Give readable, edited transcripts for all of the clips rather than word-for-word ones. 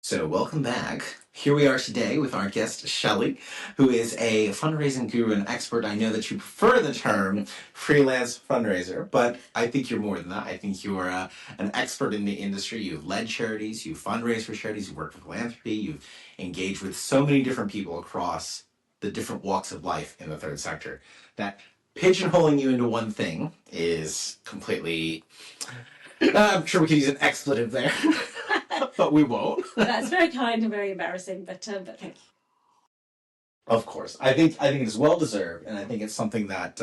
So, welcome back. Here we are today with our guest, Shelley, who is a fundraising guru and expert. I know that you prefer the term freelance fundraiser, but I think you're more than that. I think you're an expert in the industry. You've led charities, you've fundraised for charities, you've worked with philanthropy, you've engaged with so many different people across the different walks of life in the third sector that pigeonholing you into one thing is completely. I'm sure we could use an expletive there. But we won't. That's very kind and very embarrassing, but thank you. Of course, I think it's well deserved, and I think it's something that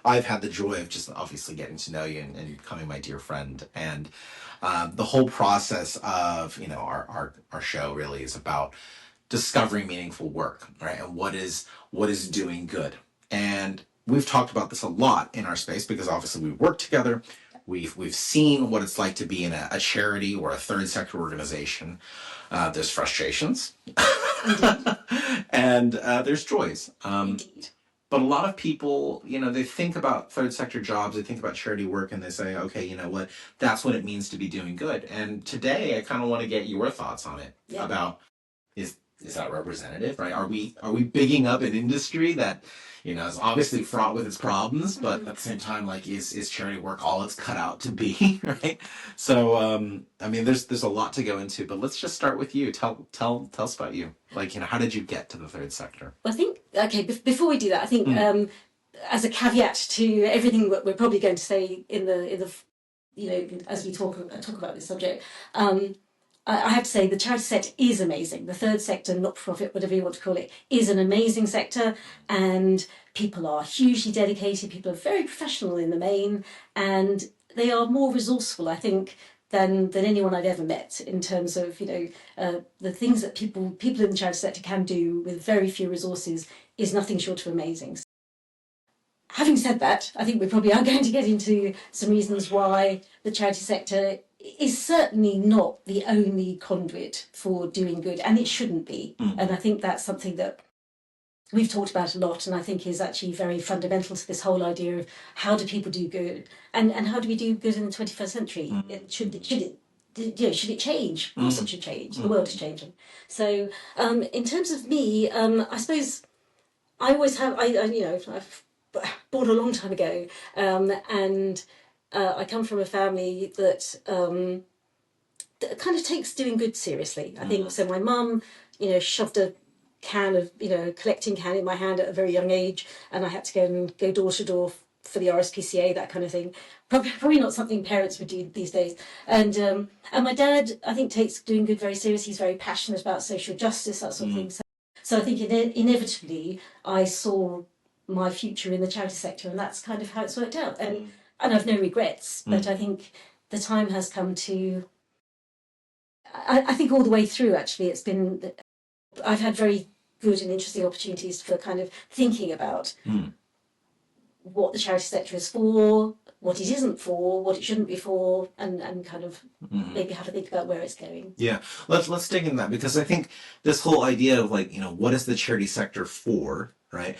I've had the joy of just obviously getting to know you and becoming my dear friend. And the whole process of our show really is about discovering meaningful work, right? And what is doing good. And we've talked about this a lot in our space because obviously we work together. We've seen what it's like to be in a charity or a third sector organization. There's frustrations, and there's joys. Indeed. But a lot of people, they think about third sector jobs, they think about charity work, and they say, okay, you know what, that's what it means to be doing good. And today, I kind of want to get your thoughts on it about is that representative, right? Are we bigging up an industry that is obviously fraught with its problems, but at the same time, like, is charity work all it's cut out to be, right? So, I mean, there's a lot to go into, but let's just start with you. Tell us about you. Like, how did you get to the third sector? Well, I think before we do that, I think as a caveat to everything that we're probably going to say in the as we talk about this subject. I have to say the charity sector is amazing. The third sector, not-for-profit, whatever you want to call it, is an amazing sector, and people are hugely dedicated. People are very professional in the main, and they are more resourceful, I think, than anyone I've ever met in terms of the things that people in the charity sector can do with very few resources is nothing short of amazing. Having said that, I think we probably are going to get into some reasons why the charity sector is certainly not the only conduit for doing good, and it shouldn't be. And I think that's something that we've talked about a lot, and I think is actually very fundamental to this whole idea of how do people do good, and how do we do good in the 21st century? Should it change? Of course it should change. The world is changing. So in terms of me, I suppose I always have, I've born a long time ago, and I come from a family that kind of takes doing good seriously. I think so. My mum, shoved a can of, collecting can in my hand at a very young age, and I had to go door to door for the RSPCA, that kind of thing. Probably not something parents would do these days. And my dad, I think, takes doing good very seriously. He's very passionate about social justice, that sort of thing. So I think inevitably I saw my future in the charity sector, and that's kind of how it's worked out. And I've no regrets, but I think the time has come to, I think all the way through, actually, I've had very good and interesting opportunities for kind of thinking about what the charity sector is for, what it isn't for, what it shouldn't be for, and kind of maybe have to think about where it's going. Yeah, let's dig into that, because I think this whole idea of, like, what is the charity sector for, right?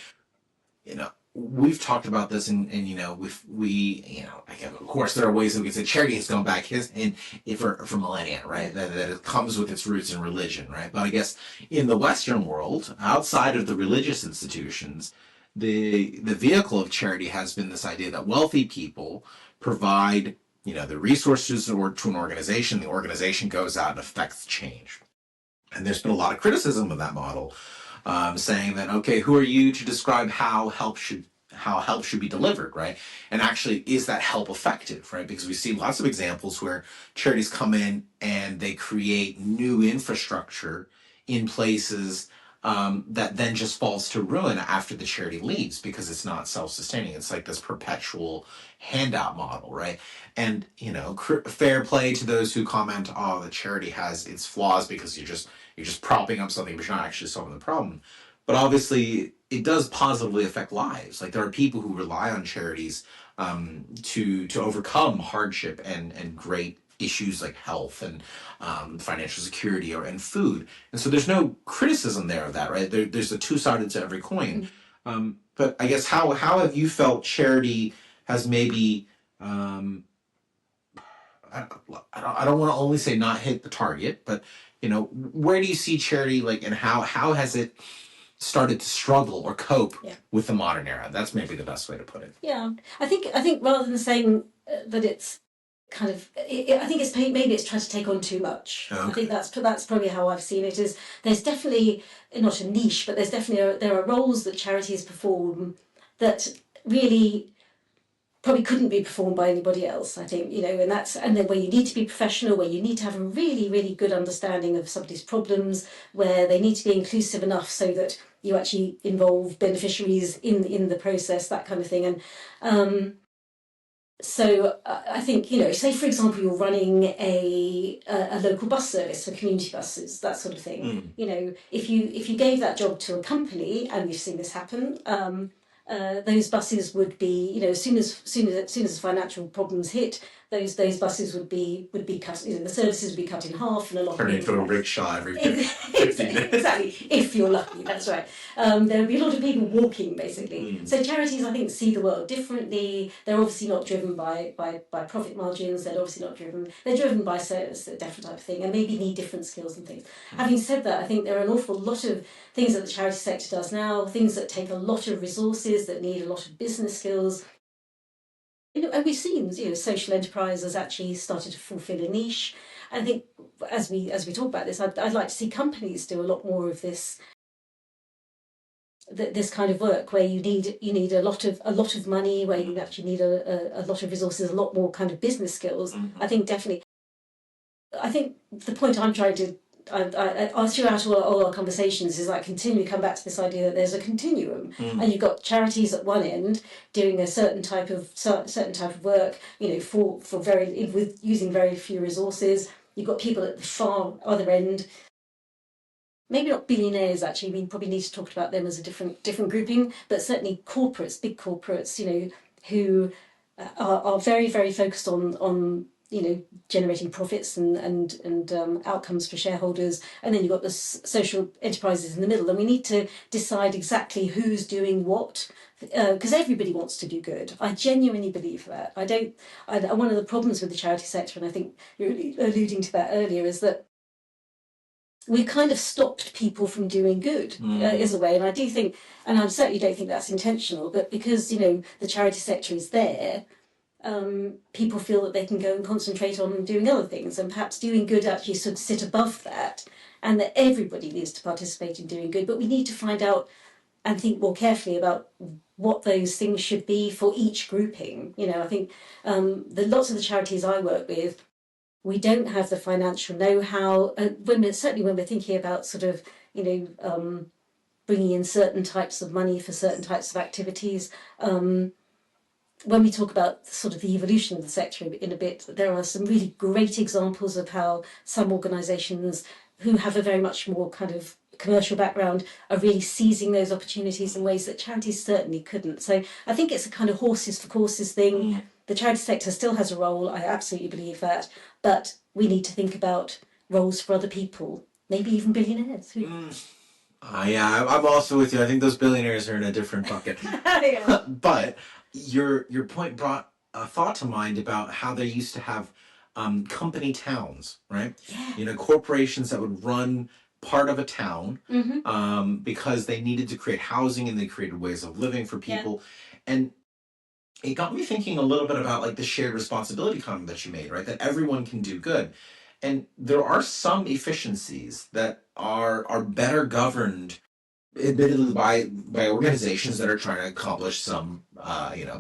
We've talked about this, and again, of course, there are ways that we can say charity has gone back for millennia, right? That it comes with its roots in religion, right? But I guess in the Western world, outside of the religious institutions, the vehicle of charity has been this idea that wealthy people provide, the resources to an organization. The organization goes out and affects change. And there's been a lot of criticism of that model, saying that, okay, who are you to describe how help should be delivered, right? And actually, is that help effective, right? Because we see lots of examples where charities come in and they create new infrastructure in places that then just falls to ruin after the charity leaves, because it's not self-sustaining. It's like this perpetual handout model, right? And fair play to those who comment, oh, the charity has its flaws because you're just propping up something, but you're not actually solving the problem. But obviously, it does positively affect lives. Like, there are people who rely on charities to overcome hardship and great issues like health and financial security and food. And so there's no criticism there of that, right? There's a two-sided to every coin. But I guess how have you felt charity has maybe I don't want to only say not hit the target, but where do you see charity, like, and how has it started to struggle or cope with the modern era? That's maybe the best way to put it. Yeah, I think rather than saying that it's kind of, I think it's maybe it's trying to take on too much. Okay. I think that's probably how I've seen it. Is there's definitely not a niche, but there's definitely there are roles that charities perform that really probably couldn't be performed by anybody else. I think, and then where you need to be professional, where you need to have a really, really good understanding of somebody's problems, where they need to be inclusive enough so that you actually involve beneficiaries in the process, that kind of thing. And so I think, say for example you're running a local bus service for community buses, that sort of thing. If you gave that job to a company, and we've seen this happen. Those buses would be, as soon as financial problems hit, those buses would be cut. The services would be cut in half, and a lot turn into a rickshaw every 50 minutes. Exactly, if you're lucky. That's right. There would be a lot of people walking, basically. So charities, I think, see the world differently. They're obviously not driven by profit margins. They're obviously not driven. They're driven by service, a different type of thing, and maybe need different skills and things. Having said that, I think there are an awful lot of things that the charity sector does now. Things that take a lot of resources, that need a lot of business skills. And we've seen, social enterprise has actually started to fulfil a niche. I think as we talk about this, I'd like to see companies do a lot more of this kind of work, where you need a lot of money, where you actually need a lot of resources, a lot more kind of business skills. I think definitely. I think the point I'm trying to throughout all our conversations is I continually come back to this idea that there's a continuum, and you've got charities at one end doing a certain type of work, with using very few resources. You've got people at the far other end, maybe not billionaires. Actually, we probably need to talk about them as a different grouping, but certainly corporates, big corporates, who are very, very focused on generating profits and outcomes for shareholders. And then you've got the social enterprises in the middle. And we need to decide exactly who's doing what, because everybody wants to do good. I genuinely believe that. One of the problems with the charity sector, and I think you're alluding to that earlier, is that we've kind of stopped people from doing good, is a way. And I do think, and I certainly don't think that's intentional, but because, the charity sector is there, people feel that they can go and concentrate on doing other things, and perhaps doing good actually sort of sit above that, and that everybody needs to participate in doing good. But we need to find out and think more carefully about what those things should be for each grouping. I think lots of the charities I work with, we don't have the financial know-how. When we're thinking about sort of, bringing in certain types of money for certain types of activities. When we talk about sort of the evolution of the sector in a bit, there are some really great examples of how some organisations who have a very much more kind of commercial background are really seizing those opportunities in ways that charities certainly couldn't. So I think it's a kind of horses for courses thing. The charity sector still has a role, I absolutely believe that, but we need to think about roles for other people, maybe even billionaires. Yeah, I'm also with you. I think those billionaires are in a different bucket. Yeah. But your point brought a thought to mind about how they used to have company towns, right? Yeah. Corporations that would run part of a town because they needed to create housing, and they created ways of living for people. And it got me thinking a little bit about like the shared responsibility comment that you made, right? That everyone can do good. And there are some efficiencies that are better governed, admittedly by organizations that are trying to accomplish some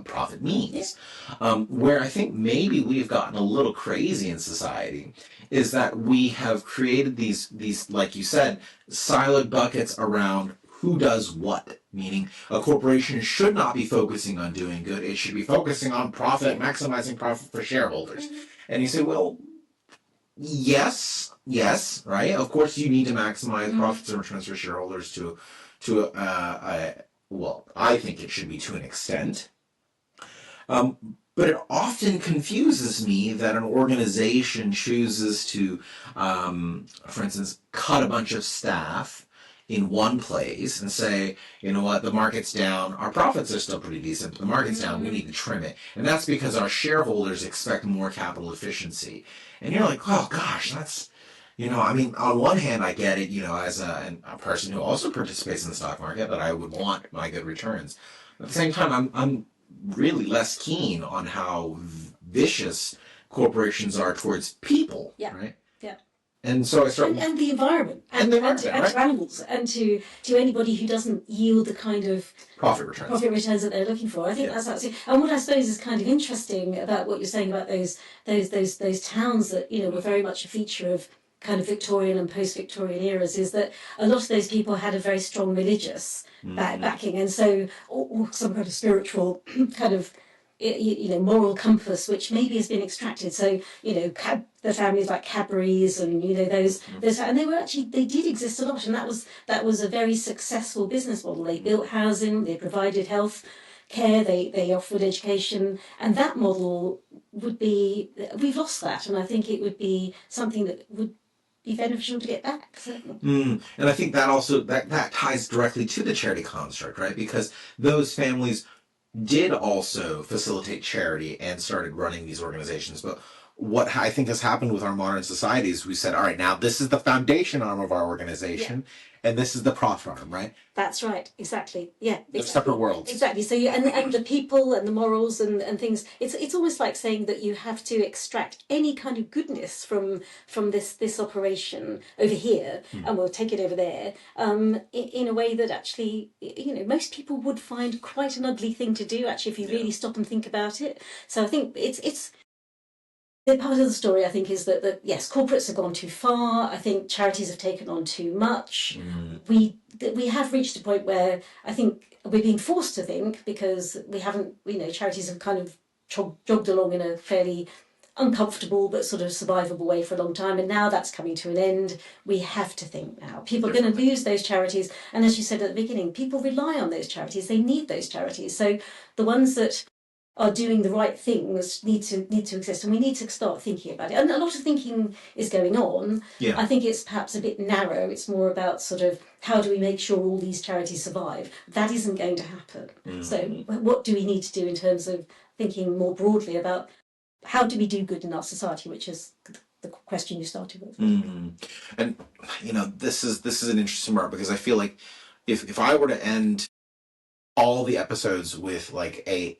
profit means. Where I think maybe we've gotten a little crazy in society is that we have created these like you said, siloed buckets around who does what. Meaning a corporation should not be focusing on doing good; it should be focusing on profit, maximizing profit for shareholders. And you say, well, yes, right. Of course, you need to maximize profits and returns for shareholders well, I think it should be to an extent. But it often confuses me that an organization chooses to, for instance, cut a bunch of staff in one place and say, you know what, the market's down, our profits are still pretty decent, but the market's down, we need to trim it. And that's because our shareholders expect more capital efficiency. And you're like, oh gosh, that's, I mean, on one hand, I get it, as a person who also participates in the stock market, that I would want my good returns. At the same time, I'm really less keen on how vicious corporations are towards people, Yeah. right? Yeah. And so I start and the environment, and to animals, and to anybody who doesn't yield the kind of profit returns that they're looking for. I think that's absolutely. And what I suppose is kind of interesting about what you're saying about those towns that were very much a feature of kind of Victorian and post-Victorian eras, is that a lot of those people had a very strong religious backing, and so or some kind of spiritual kind of moral compass, which maybe has been extracted. So the families like Cadbury's and those, and they did exist a lot, and that was a very successful business model. They built housing, they provided health care, they offered education, and that model we've lost that, and I think it would be something that would be beneficial to get back. And I think that also that ties directly to the charity construct, right? Because those families did also facilitate charity and started running these organizations. But what I think has happened with our modern society is we said, all right, now this is the foundation arm of our organization, and this is the profit arm, right? That's right, exactly. Yeah, they're separate worlds. Exactly. So and the people and the morals and things. It's almost like saying that you have to extract any kind of goodness from this operation over here, and we'll take it over there. In a way that actually, most people would find quite an ugly thing to do. Actually, if you really stop and think about it. So I think it's. The part of the story, I think, is that yes, corporates have gone too far. I think charities have taken on too much. We have reached a point where I think we're being forced to think, because we haven't, charities have kind of jogged along in a fairly uncomfortable but sort of survivable way for a long time, and now that's coming to an end. We have to think now. People are going to lose those charities, and as you said at the beginning, people rely on those charities. They need those charities. So the ones that are doing the right things need to exist, and we need to start thinking about it. And a lot of thinking is going on. I think it's perhaps a bit narrow. It's more about sort of how do we make sure all these charities survive. That isn't going to happen. So what do we need to do in terms of thinking more broadly about how do we do good in our society, which is the question you started with. And this is an interesting part, because I feel like if I were to end all the episodes with like a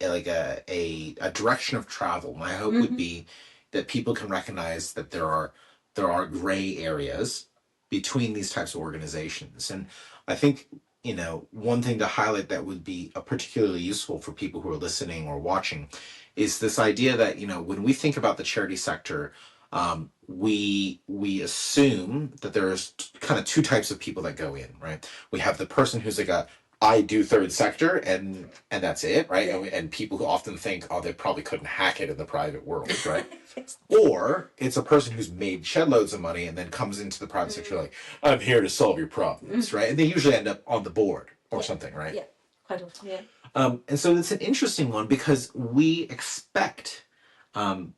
direction of travel, my hope would be that people can recognize that there are gray areas between these types of organizations. And I think one thing to highlight that would be particularly useful for people who are listening or watching is this idea that when we think about the charity sector, we assume that there's kind of two types of people that go in, right? We have the person who's like I do third sector and that's it, right? And people who often think, oh, they probably couldn't hack it in the private world, right? Or it's a person who's made shed loads of money and then comes into the private sector like, I'm here to solve your problems, right? And they usually end up on the board or something, right? Yeah, quite often, yeah. And so it's an interesting one, because we expect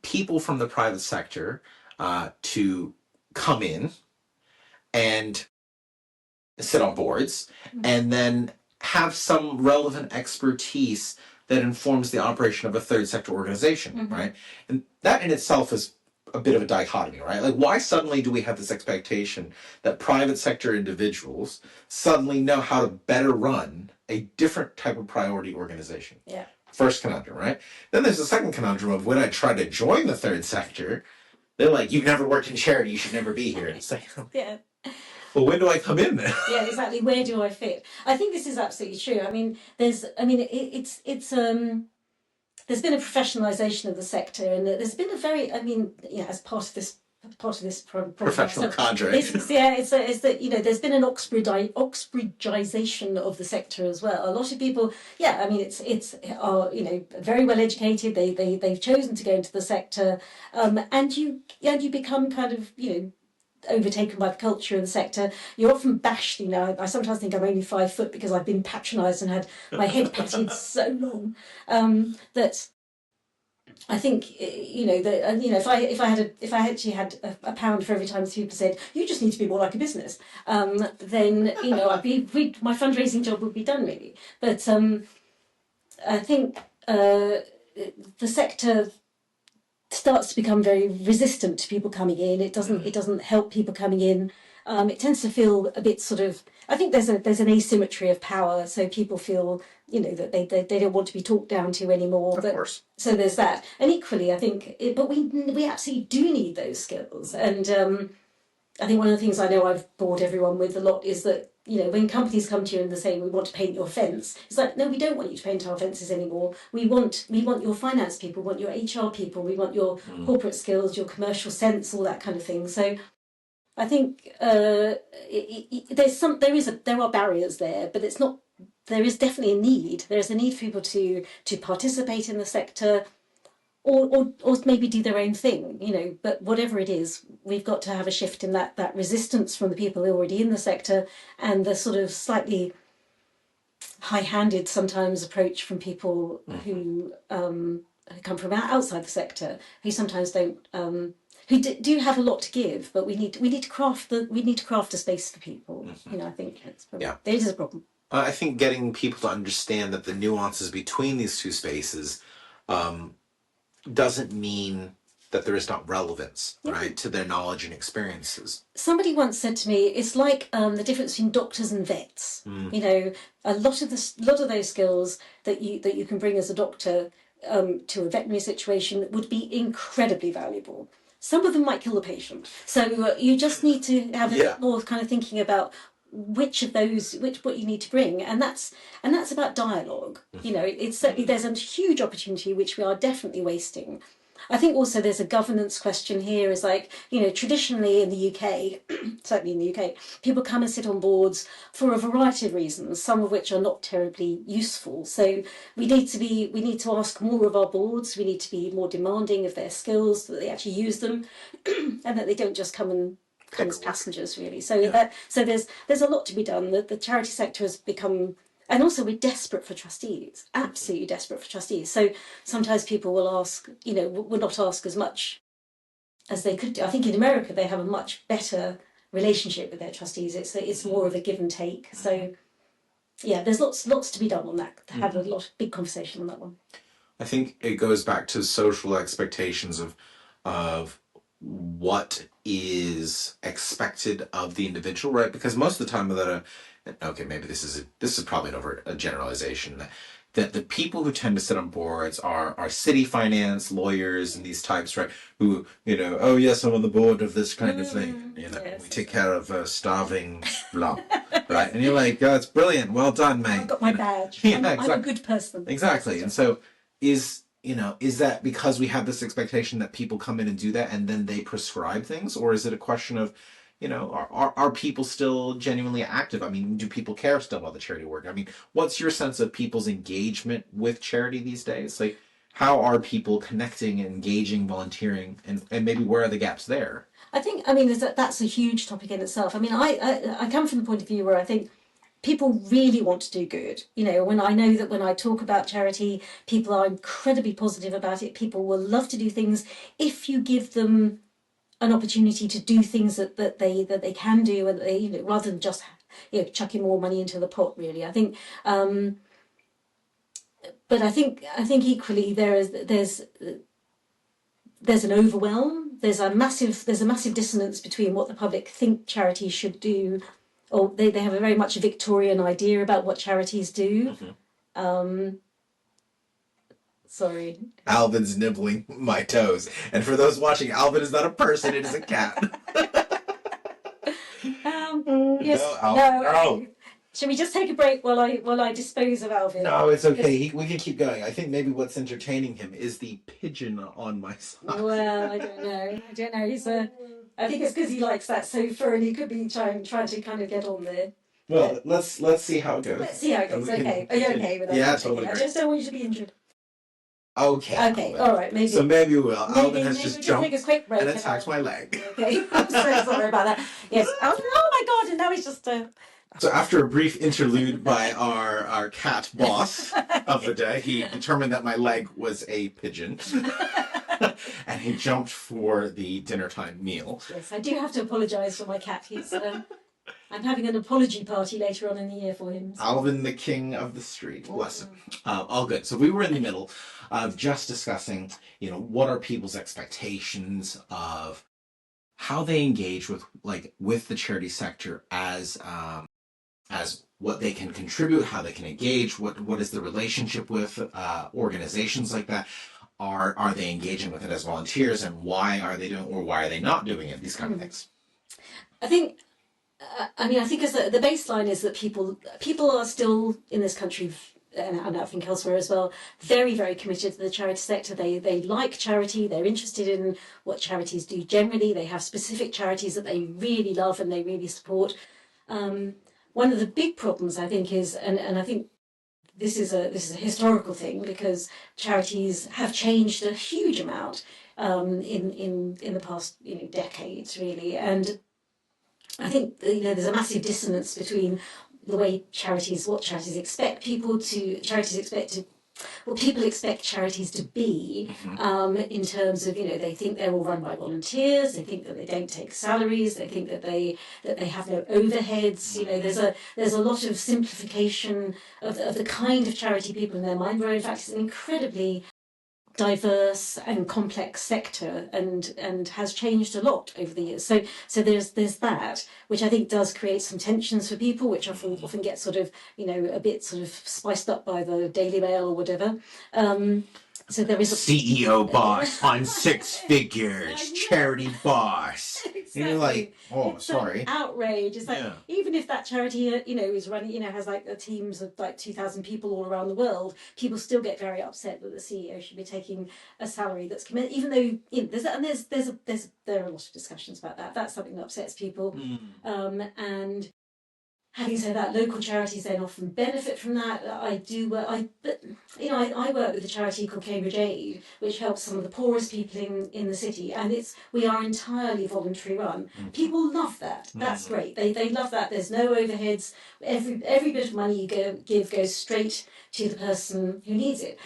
people from the private sector to come in and sit on boards and then have some relevant expertise that informs the operation of a third sector organization, right? And that in itself is a bit of a dichotomy, right? Like, why suddenly do we have this expectation that private sector individuals suddenly know how to better run a different type of priority organization? Yeah. First conundrum, right? Then there's the second conundrum of when I try to join the third sector, they're like, you've never worked in charity, you should never be here. It's like, yeah. Well, when do I come in then? Yeah, exactly. Where do I fit? I think this is absolutely true. I mean, there's been a professionalization of the sector, and there's been a very, as part of this professional cadre. It's that there's been an Oxbridgeization of the sector as well. A lot of people, are very well educated. They've chosen to go into the sector, and you become kind of overtaken by the culture of the sector. You're often bashed. I sometimes think I'm only 5 foot because I've been patronised and had my head patted so long that I think that if I actually had a pound for every time people said you just need to be more like a business, then my fundraising job would be done really. But I think the sector starts to become very resistant to people coming in. It doesn't help people coming in. It tends to feel a bit sort of. I think there's an asymmetry of power, so people feel that they don't want to be talked down to anymore. Of course. So there's that, and equally, I think, but we absolutely do need those skills, and I think one of the things I know I've bored everyone with a lot is that when companies come to you and they say we want to paint your fence, it's like, no, we don't want you to paint our fences anymore. We want your finance people, we want your HR people, we want your corporate skills, your commercial sense, all that kind of thing. So I think there are barriers there, but it's not. There is definitely a need. There is a need for people to participate in the sector, or maybe do their own thing, But whatever it is, we've got to have a shift in that resistance from the people already in the sector, and the sort of slightly high-handed sometimes approach from people who come from outside the sector, who sometimes don't. Who do have a lot to give, but we need to craft a space for people. I think there is a problem. I think getting people to understand that the nuances between these two spaces doesn't mean that there is not relevance, right, to their knowledge and experiences. Somebody once said to me, it's like the difference between doctors and vets. A lot of those skills that you can bring as a doctor to a veterinary situation would be incredibly valuable. Some of them might kill the patient. So you just need to have a bit more kind of thinking about what you need to bring, and that's about dialogue. It's certainly, there's a huge opportunity which we are definitely wasting. I think also there's a governance question here. Is like, traditionally in the UK, certainly in the UK, people come and sit on boards for a variety of reasons, some of which are not terribly useful. So we need to ask more of our boards. We need to be more demanding of their skills, that they actually use them, and that they don't just come as passengers, really. So there's a lot to be done. The charity sector has become. And also, we're desperate for trustees, absolutely desperate for trustees. So sometimes people will ask, will not ask as much as they could do. I think in America, they have a much better relationship with their trustees. It's more of a give and take. So, there's lots to be done on that. Have a big conversation on that one. I think it goes back to social expectations of what is expected of the individual, right? Because most of the time maybe this is probably a generalization, that the people who tend to sit on boards are city finance lawyers and these types, right? Who oh yes, I'm on the board of this kind of thing. We take care of starving blah, right? And you're like, oh, it's brilliant, well done, mate. I've got my badge. Yeah, I'm a good person. Exactly. And so is that because we have this expectation that people come in and do that and then they prescribe things, or is it a question of are people still genuinely active? I mean, do people care still about the charity work? I mean, what's your sense of people's engagement with charity these days? Like, how are people connecting, engaging, volunteering, and maybe where are the gaps there? That's a huge topic in itself. I mean, I come from the point of view where I think people really want to do good. When I talk about charity, people are incredibly positive about it. People will love to do things if you give them an opportunity to do things that they can do, and they rather than just chucking more money into the pot. Really, I think. But I think equally there's an overwhelm. There's a massive dissonance between what the public think charities should do, or they have a very much a Victorian idea about what charities do. Sorry. Alvin's nibbling my toes. And for those watching, Alvin is not a person, it is a cat. Yes. No. Should we just take a break while I dispose of Alvin? No, it's okay. We can keep going. I think maybe what's entertaining him is the pigeon on my side. Well, I don't know. I think it's because he likes that sofa, and he could be trying to kind of get on there. Well, let's see how it goes. Let's see how it goes. Okay. Are you okay with that? Yeah, totally. I just don't want you to be injured. Okay. All right. Maybe. So maybe we will. Alvin has just jumped take a quick break and attacked my leg. Okay. I'm so sorry about that. Yes. Oh my God! And now he's just. So after a brief interlude by our cat boss of the day, he determined that my leg was a pigeon. And he jumped for the dinner time meal. Yes, I do have to apologise for my cat. I'm having an apology party later on in the year for him. So. Alvin, the king of the street. Bless him. All good. So we were in the middle of just discussing, what are people's expectations of how they engage with the charity sector as what they can contribute, how they can engage, what is the relationship with organizations like that. Are they engaging with it as volunteers, and why are they doing, or why are they not doing it? These kind of things. I think as the baseline is that people are still in this country, and I think elsewhere as well, very, very committed to the charity sector. They like charity. They're interested in what charities do generally. They have specific charities that they really love and they really support. One of the big problems, I think, is, and I think this is a historical thing, because charities have changed a huge amount in the past decades, really, and I think there's a massive dissonance between the way what charities expect what people expect charities to be, in terms of they think they're all run by volunteers, they think that they don't take salaries, they think that they have no overheads. There's a lot of simplification of the kind of charity people in their mind, where in fact it's an incredibly diverse and complex sector, and has changed a lot over the years. So there's that, which I think does create some tensions for people, which often get sort of a bit sort of spiced up by the Daily Mail or whatever. So there is a CEO boss on six figures, charity boss. Exactly. And you're like, it's sorry. Outrage. It's like, even if that charity, is running, has like teams of like 2,000 people all around the world, people still get very upset that the CEO should be taking a salary that's committed, even though there are a lot of discussions about that. That's something that upsets people. And having said that, local charities then often benefit from that. I work with a charity called Cambridge Aid, which helps some of the poorest people in the city, and we are entirely voluntary run. People love that. That's great. They love that. There's no overheads. Every bit of money you give goes straight to the person who needs it.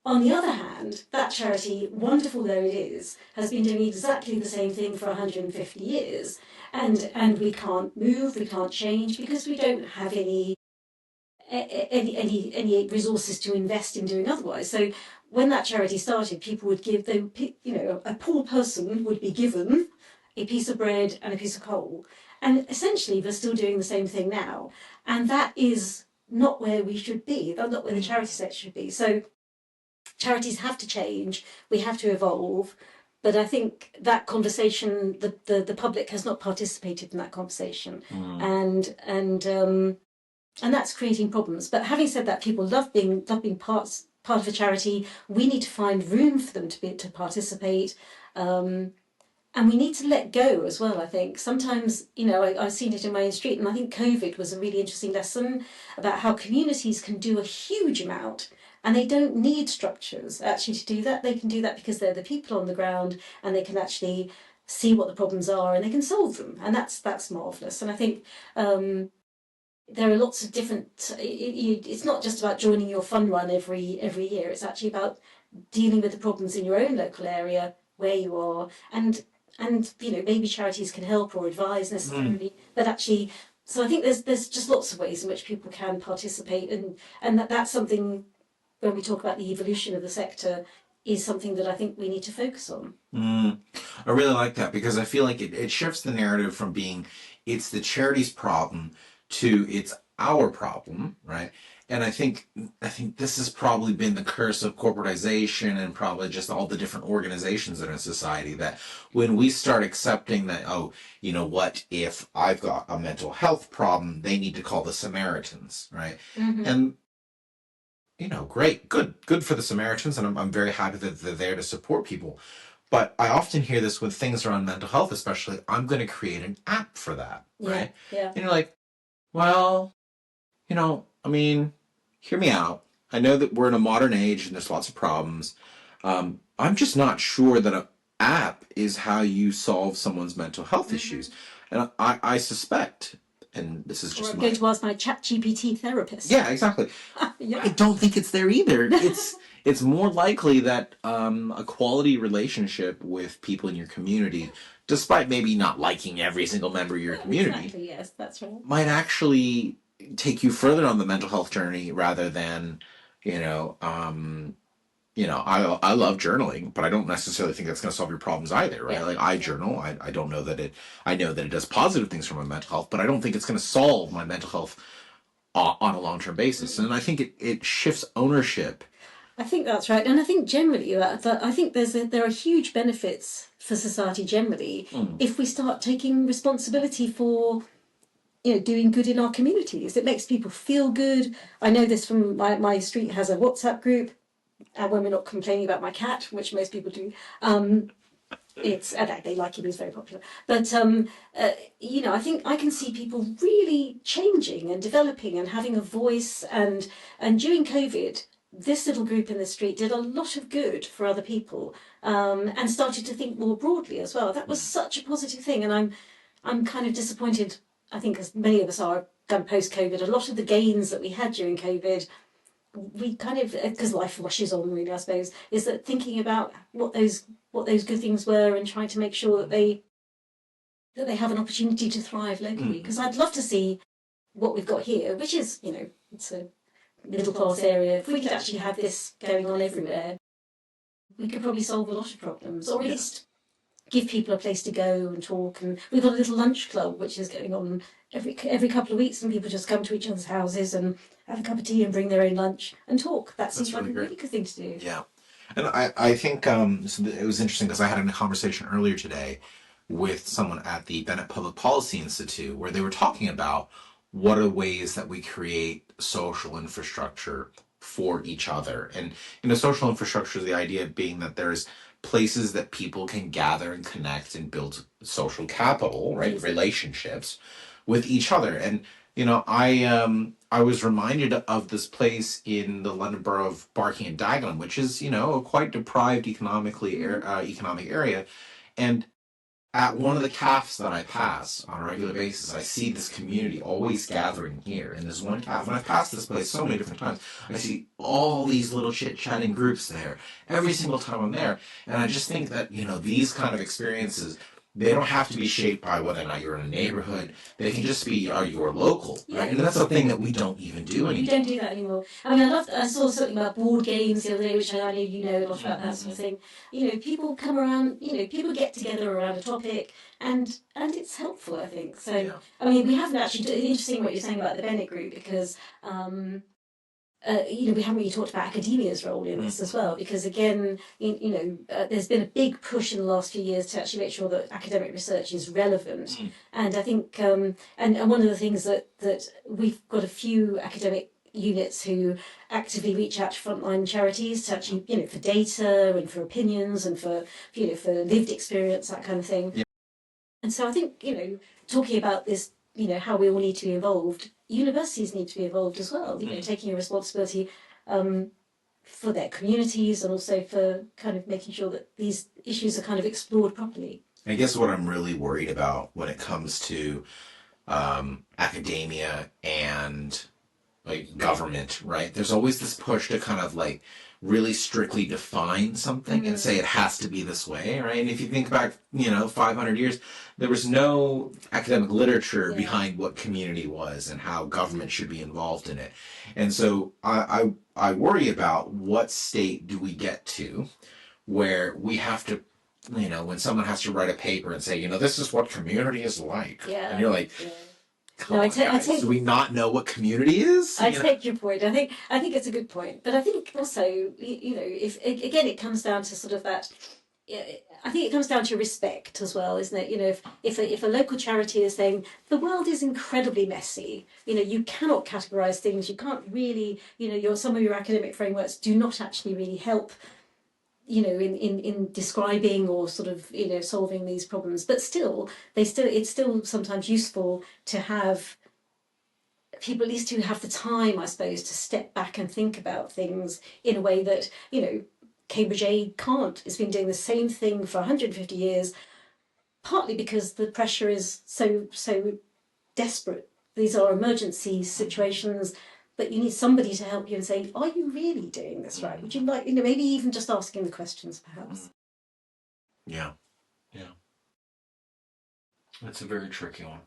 On the other hand, that charity, wonderful though it is, has been doing exactly the same thing for 150 years. And we can't move, we can't change, because we don't have any resources to invest in doing otherwise. So when that charity started, people would give them, a poor person would be given a piece of bread and a piece of coal. And essentially, they're still doing the same thing now. And that is not where we should be. That's not where the charity sector should be. So charities have to change. We have to evolve. But I think that conversation, the public has not participated in that conversation, and that's creating problems. But having said that, people love being part of a charity. We need to find room for them to participate, and we need to let go as well. I think sometimes, I've seen it in my own street, and I think COVID was a really interesting lesson about how communities can do a huge amount. And they don't need structures actually to do that. They can do that because they're the people on the ground, and they can actually see what the problems are and they can solve them. And that's marvellous. And I think there are lots of different. It's not just about joining your fund run every year. It's actually about dealing with the problems in your own local area where you are, and maybe charities can help or advise necessarily, but actually. So I think there's just lots of ways in which people can participate, and that's something. When we talk about the evolution of the sector, is something that I think we need to focus on. I really like that, because I feel like it shifts the narrative from being it's the charity's problem to it's our problem, right? And I think this has probably been the curse of corporatization and probably just all the different organizations in our society, that when we start accepting that, what if I've got a mental health problem, they need to call the Samaritans, right? And great, good for the Samaritans, and I'm very happy that they're there to support people. But I often hear this with things around mental health, especially, I'm going to create an app for that, right? Yeah. And you're like, well, hear me out. I know that we're in a modern age and there's lots of problems. I'm just not sure that an app is how you solve someone's mental health issues. And I suspect and this is Or just I'm my going to ask my ChatGPT therapist. yeah, exactly. Yeah. I don't think it's there either. It's more likely that a quality relationship with people in your community, despite maybe not liking every single member of your community, Exactly. Yes, that's right. might actually take you further on the mental health journey rather than, you know, I love journaling, but I don't necessarily think that's going to solve your problems either, right? Yeah. Like I journal, I don't know that I know that it does positive things for my mental health, but I don't think it's going to solve my mental health on a long term basis. And I think it shifts ownership. I think that's right, and I think generally that I think there are huge benefits for society generally if we start taking responsibility for doing good in our communities. It makes people feel good. I know this from my street has a WhatsApp group, and when we're not complaining about my cat, which most people do, it's they like him. He's very popular. But I think I can see people really changing and developing and having a voice. And during COVID, this little group in the street did a lot of good for other people, and started to think more broadly as well. That was such a positive thing, and I'm kind of disappointed. I think, as many of us are, post COVID, a lot of the gains that we had during COVID, we kind of, because life rushes on really, I suppose, is that thinking about what those good things were and trying to make sure that they have an opportunity to thrive locally. Because I'd love to see what we've got here, which is it's a middle class area. If we could actually have this going on everywhere, we could probably solve a lot of problems, or at least give people a place to go and talk. And we've got a little lunch club which is going on every couple of weeks, and people just come to each other's houses and have a cup of tea and bring their own lunch and talk. That seems like a really good thing to do. Yeah. And I think so it was interesting because I had a conversation earlier today with someone at the Bennett Public Policy Institute where they were talking about what are ways that we create social infrastructure for each other. And social infrastructure, the idea being that there's places that people can gather and connect and build social capital, right? Relationships with each other. And I was reminded of this place in the London borough of Barking and Dagenham, which is a quite deprived economic area, and at one of the cafes that I pass on a regular basis, I see this community always gathering here in this one cafe. And I've passed this place so many different times. I see all these little chit-chatting groups there every single time I'm there. And I just think that, these kind of experiences, they don't have to be shaped by whether or not you're in a neighborhood. They can just be, are you local, right? And that's a thing that we don't even do anymore. You don't do that anymore. I mean, I saw something about board games the other day, which I know you know a lot about that sort of thing. People come around, people get together around a topic, and it's helpful, I think. So, yeah. I mean, we haven't actually, interesting what you're saying about the Bennett group, because we haven't really talked about academia's role in this as well, because again, there's been a big push in the last few years to actually make sure that academic research is relevant. And I think, and one of the things that we've got a few academic units who actively reach out to frontline charities to actually, for data and for opinions and for lived experience, that kind of thing. Yeah. And so I think, talking about this, how we all need to be involved, universities need to be involved as well, taking a responsibility for their communities and also for kind of making sure that these issues are kind of explored properly. I guess what I'm really worried about when it comes to academia and like government, right? There's always this push to kind of like really strictly define something and say it has to be this way, right? And if you think back, 500 years, there was no academic literature behind what community was and how government should be involved in it. And so I worry about what state do we get to where we have to, when someone has to write a paper and say, this is what community is like. Yeah. And you're like, I take. Do we not know what community is? I take your point. I think it's a good point, but I think also, if again it comes down to sort of that. I think it comes down to respect as well, isn't it? If a local charity is saying the world is incredibly messy, you cannot categorize things. You can't really, some of your academic frameworks do not actually really help. In describing or sort of solving these problems, but it's still sometimes useful to have people at least who have the time, I suppose, to step back and think about things in a way that Cambridge Aid can't. It's been doing the same thing for 150 years, partly because the pressure is so desperate these are emergency situations, but you need somebody to help you and say, are you really doing this right? Would you like, maybe even just asking the questions, perhaps. Yeah. Yeah. That's a very tricky one.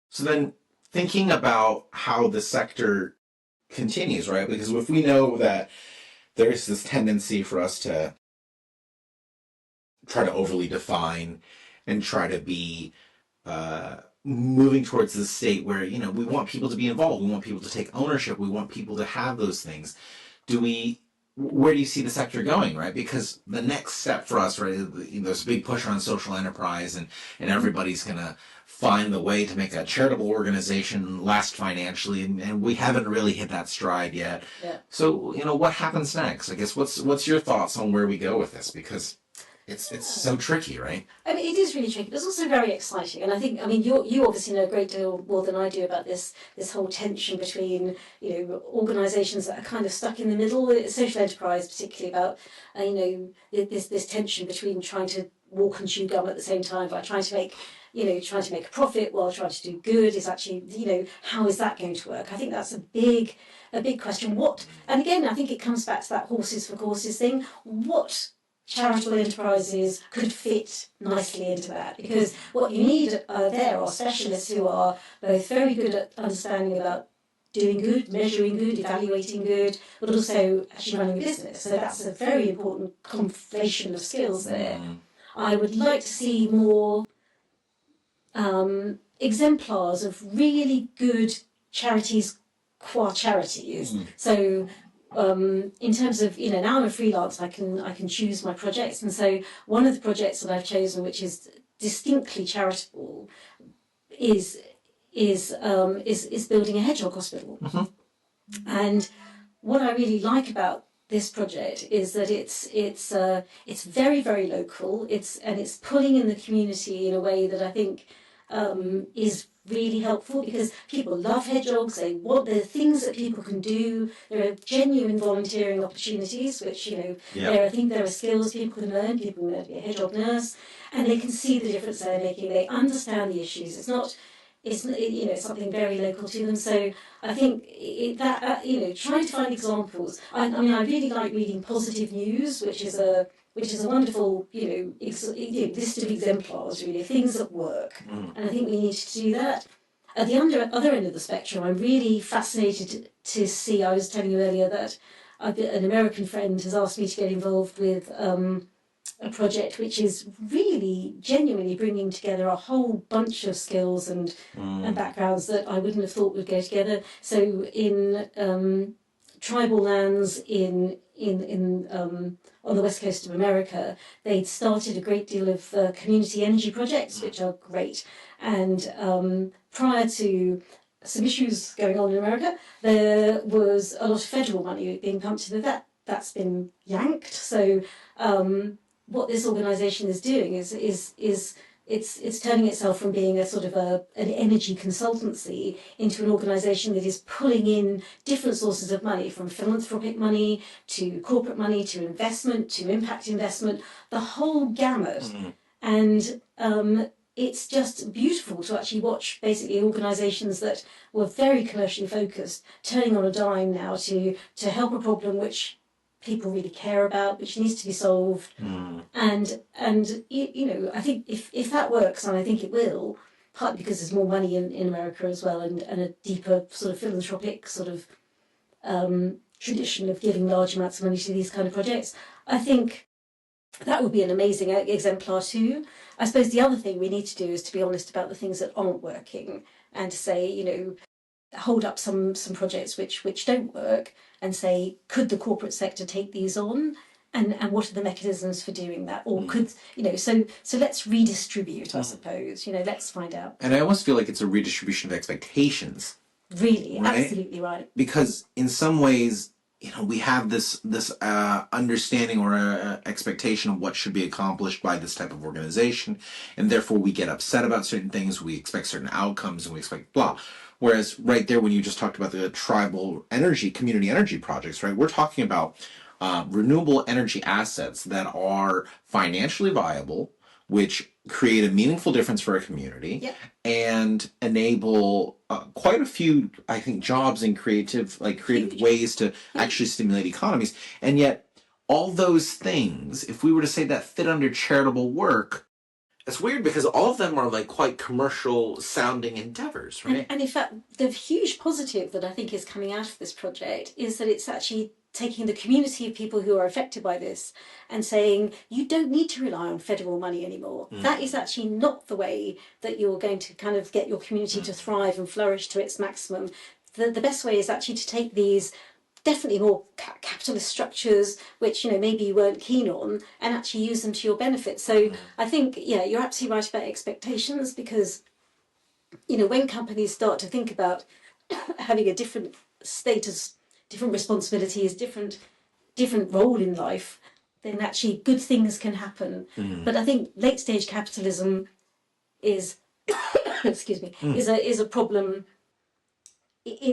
So then thinking about how the sector continues, right? Because if we know that there's this tendency for us to try to overly define and try to be moving towards this state where, we want people to be involved, we want people to take ownership, we want people to have those things. Where do you see the sector going, right? Because the next step for us, right, there's a big push on social enterprise, and everybody's going to find the way to make a charitable organization last financially, and we haven't really hit that stride yet. Yeah. So, what happens next? I guess what's your thoughts on where we go with this? Because it's so tricky, right? I mean, it is really tricky, but it's also very exciting. And I think, you obviously know a great deal more than I do about this whole tension between, organisations that are kind of stuck in the middle, social enterprise particularly, about, this tension between trying to walk and chew gum at the same time, by trying to make a profit while trying to do good is actually, how is that going to work? I think that's a big question. And again, I think it comes back to that horses for courses thing. What charitable enterprises could fit nicely into that, because what you need there are specialists who are both very good at understanding about doing good, measuring good, evaluating good, but also actually running a business. So that's a very important conflation of skills there. I would like to see more exemplars of really good charities qua charities. So in terms of, now I'm a freelance, I can choose my projects, and so one of the projects that I've chosen, which is distinctly charitable, is building a hedgehog hospital. And what I really like about this project is that it's very, very local. It's pulling in the community in a way that I think is really helpful, because people love hedgehogs. There are things that people can do. There are genuine volunteering opportunities, which I think there are skills people can learn. People can learn to be a hedgehog nurse, and they can see the difference they're making. They understand the issues. It's something very local to them. So I think trying to find examples. I really like reading Positive News, which is a wonderful list of exemplars, really, things that work. And I think we need to do that. At the other end of the spectrum, I'm really fascinated to see. I was telling you earlier that an American friend has asked me to get involved with a project which is really genuinely bringing together a whole bunch of skills and backgrounds that I wouldn't have thought would go together. So in tribal lands on the west coast of America, they'd started a great deal of community energy projects, which are great. And prior to some issues going on in America, there was a lot of federal money being pumped into that. That's been yanked. So what this organisation is doing is it's turning itself from being a sort of an energy consultancy into an organisation that is pulling in different sources of money, from philanthropic money to corporate money to investment to impact investment, the whole gamut. And it's just beautiful to actually watch basically organisations that were very commercially focused turning on a dime now to help a problem which people really care about, which needs to be solved. And I think if that works, and I think it will, partly because there's more money in America as well, and a deeper sort of philanthropic sort of tradition of giving large amounts of money to these kind of projects, I think that would be an amazing exemplar too. I suppose the other thing we need to do is to be honest about the things that aren't working, and to say, hold up some projects which don't work, and say, could the corporate sector take these on? And what are the mechanisms for doing that? Or could, so let's redistribute, I suppose, let's find out. And I almost feel like it's a redistribution of expectations. Really, right? Absolutely right. Because in some ways, we have this understanding or expectation of what should be accomplished by this type of organization, and therefore we get upset about certain things, we expect certain outcomes, and we expect blah. Whereas right there, when you just talked about the tribal energy, community energy projects, right, we're talking about renewable energy assets that are financially viable, which create a meaningful difference for a community Yep. and enable quite a few, I think, jobs in creative Huge. ways to actually stimulate economies. And yet, all those things, if we were to say that fit under charitable work, it's weird because all of them are like quite commercial sounding endeavors, right? And in fact, the huge positive that I think is coming out of this project is that it's actually taking the community of people who are affected by this and saying, you don't need to rely on federal money anymore. That is actually not the way that you're going to kind of get your community to thrive and flourish to its maximum. The best way is actually to take these definitely more capitalist structures, which maybe you weren't keen on, and actually use them to your benefit. So I think you're absolutely right about expectations, because when companies start to think about having a different status, different responsibilities, different role in life, then actually good things can happen. But I think late stage capitalism is excuse me is a problem. Here's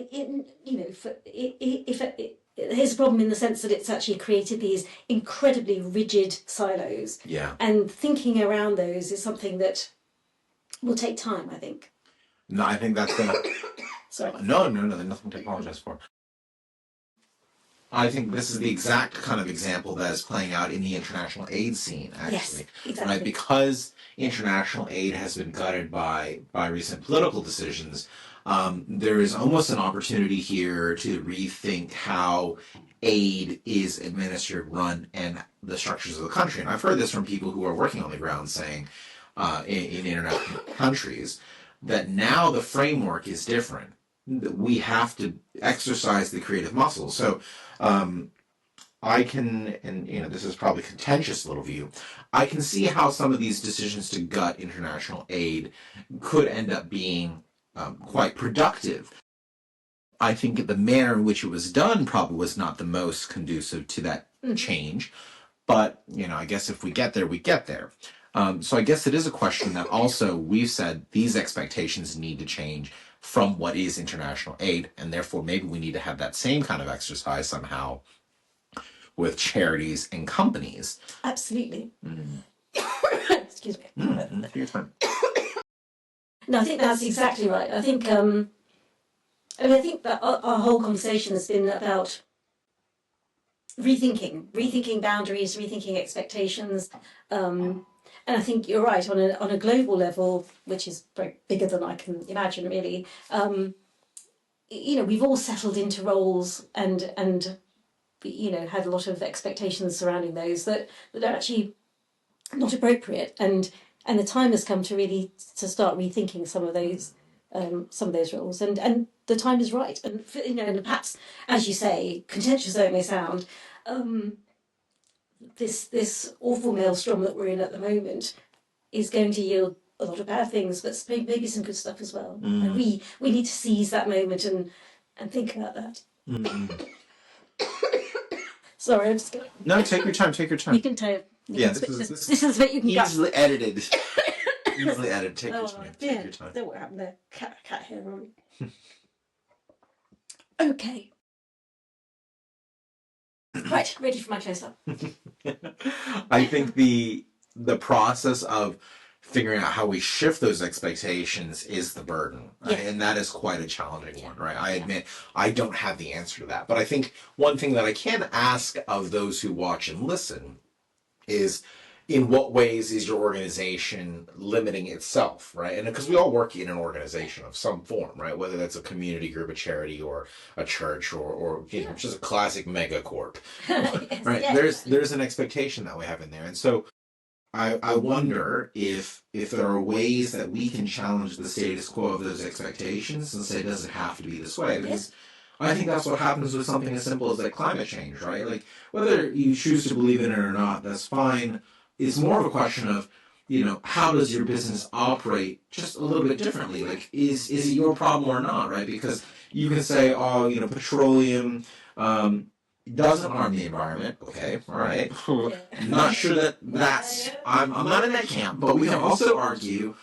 a problem in the sense that it's actually created these incredibly rigid silos. Yeah. And thinking around those is something that will take time, I think. No, I think that's gonna. Sorry. No, there's nothing to apologize for. I think this is the exact kind of example that is playing out in the international aid scene, actually. Yes, exactly. Right? Because international aid has been gutted by recent political decisions, there is almost an opportunity here to rethink how aid is administered, run, and the structures of the country. And I've heard this from people who are working on the ground saying, in international countries, that now the framework is different. We have to exercise the creative muscles. So I can, and this is probably a contentious little view, I can see how some of these decisions to gut international aid could end up being quite productive. I think the manner in which it was done probably was not the most conducive to that change. But, I guess if we get there, we get there. So I guess it is a question that also we've said these expectations need to change from what is international aid, and therefore maybe we need to have that same kind of exercise somehow with charities and companies. Absolutely. Excuse me. Take your time. No, I think that's exactly right. I think I think that our whole conversation has been about rethinking boundaries, rethinking expectations. And I think you're right, on a global level, which is very bigger than I can imagine, really. We've all settled into roles and had a lot of expectations surrounding those that are actually not appropriate. And the time has come to really to start rethinking some of those roles. And the time is right. And and perhaps, as you say, contentious though it may sound, this awful maelstrom that we're in at the moment is going to yield a lot of bad things, but maybe some good stuff as well. And we need to seize that moment and think about that. Sorry, I'm just going. No, take your time. Take your time. You can tell. This is what you can get. Easily edited. Easily edited. Take your time. Take your time. Don't worry, happened there. Cat hair on. Okay. Right, ready for my close-up. I think the process of figuring out how we shift those expectations is the burden, right? Yes. And that is quite a challenging one, right? I admit I don't have the answer to that, but I think one thing that I can ask of those who watch and listen is, in what ways is your organization limiting itself, right? And because we all work in an organization of some form, right? Whether that's a community group, a charity, or a church, or just a classic megacorp, Yes, right? yes. There's an expectation that we have in there, and so I wonder if there are ways that we can challenge the status quo of those expectations and say it doesn't have to be this way, because I think that's what happens with something as simple as like climate change, right? Like, whether you choose to believe in it or not, that's fine. It's more of a question of, how does your business operate just a little bit differently? Like, is it your problem or not, right? Because you can say, oh, petroleum doesn't harm the environment. Okay, all right. I'm not sure that's, I'm not in that camp, but we can also argue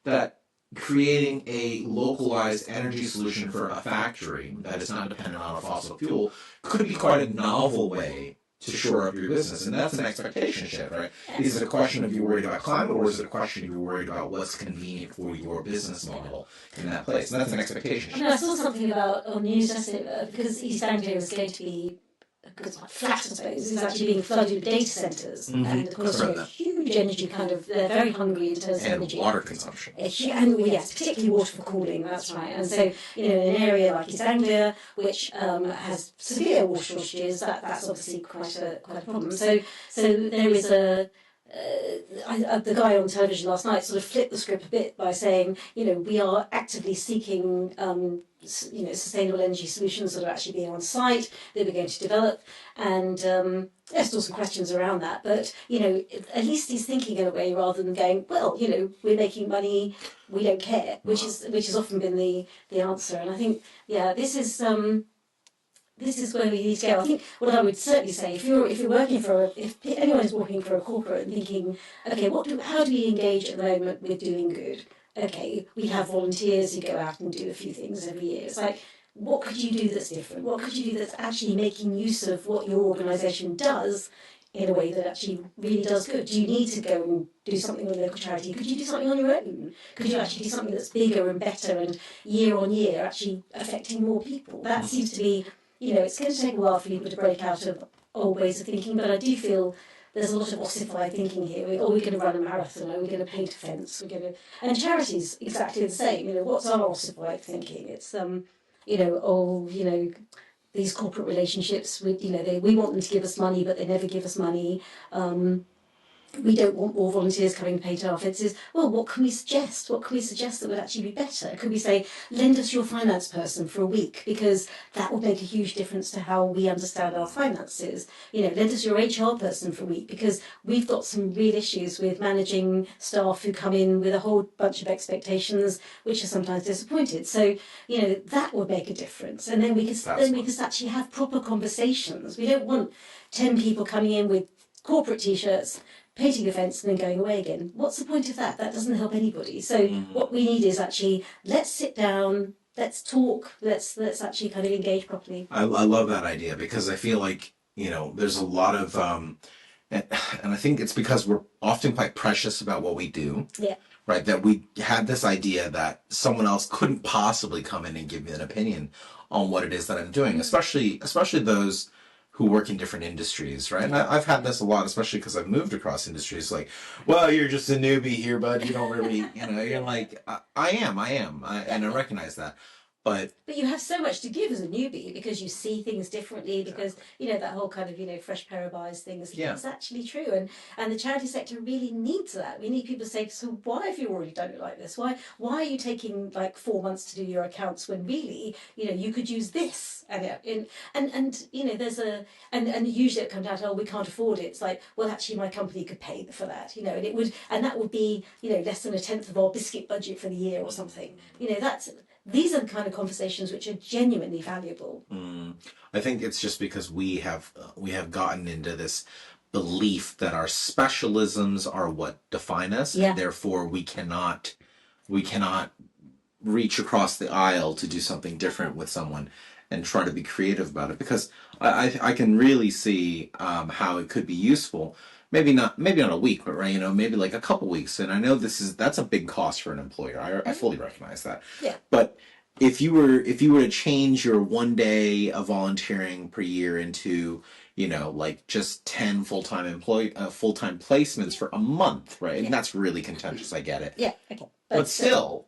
that creating a localized energy solution for a factory that is not dependent on a fossil fuel could be quite a novel way to shore up your business. And that's an expectation shift, right? Is it a question of you're worried about climate, or is it a question of you're worried about what's convenient for your business model in that place? And that's an expectation shift. I saw something about on news yesterday because East Anglia is going to be flat, I suppose, is actually being flooded with data centres, and of course, huge energy they're very hungry in terms of energy. Water consumption. And yes, particularly water for cooling, that's right. And so, in an area like East Anglia, which has severe water shortages, that's obviously quite a problem. So there is the guy on television last night sort of flipped the script a bit by saying, we are actively seeking, sustainable energy solutions that are actually being on site, that we're going to develop, and there's still some questions around that. But at least he's thinking in a way rather than going, well, we're making money, we don't care, which has often been the answer. And I think, this is where we need to go. I think what I would certainly say, if anyone is working for a corporate and thinking, okay, how do we engage at the moment with doing good? Okay, we have volunteers who go out and do a few things every year. It's like, what could you do that's different? What could you do that's actually making use of what your organisation does in a way that actually really does good? Do you need to go and do something with a local charity? Could you do something on your own? Could you actually do something that's bigger and better and year on year actually affecting more people? That seems to be, it's going to take a while for people to break out of old ways of thinking, but I do feel there's a lot of ossified thinking here. We're going to run a marathon, we're going to paint a fence, and charities exactly the same. What's our ossified thinking? It's these corporate relationships with, we want them to give us money, but they never give us money. We don't want more volunteers coming to paint our fences. Well, what can we suggest? What can we suggest that would actually be better? Could we say, lend us your finance person for a week, because that would make a huge difference to how we understand our finances. Lend us your HR person for a week, because we've got some real issues with managing staff who come in with a whole bunch of expectations, which are sometimes disappointed. So, that would make a difference. And then we could actually have proper conversations. We don't want 10 people coming in with corporate t-shirts, painting a fence and then going away again. What's the point of that? That doesn't help anybody. So what we need is actually, let's sit down, let's talk, let's actually kind of engage properly. I love that idea, because I feel like, there's a lot of, and I think it's because we're often quite precious about what we do. Yeah. Right, that we had this idea that someone else couldn't possibly come in and give me an opinion on what it is that I'm doing, especially those who work in different industries, right? And I've had this a lot, especially because I've moved across industries. Like, well, you're just a newbie here, bud. You don't really, you're like, I am, and I recognize that. But you have so much to give as a newbie, because you see things differently, because that whole kind of fresh pair of eyes thing is actually true, and the charity sector really needs that. We need people to say, so why have you already done it like this? Why are you taking like 4 months to do your accounts when really you could use this? And there's and usually it comes out, oh, we can't afford it. It's like, well, actually my company could pay for that, and that would be less than 1/10 of our biscuit budget for the year or something. These are the kind of conversations which are genuinely valuable. I think it's just because we have gotten into this belief that our specialisms are what define us. Yeah. Therefore, we cannot reach across the aisle to do something different with someone and try to be creative about it. Because I can really see how it could be useful. Maybe not a week, but maybe like a couple weeks. And I know that's a big cost for an employer. I fully recognize that. Yeah. But if you were to change your 1 day of volunteering per year into like just 10 full-time placements for a month, right? Yeah. And that's really contentious. I get it. Yeah. Okay. But still,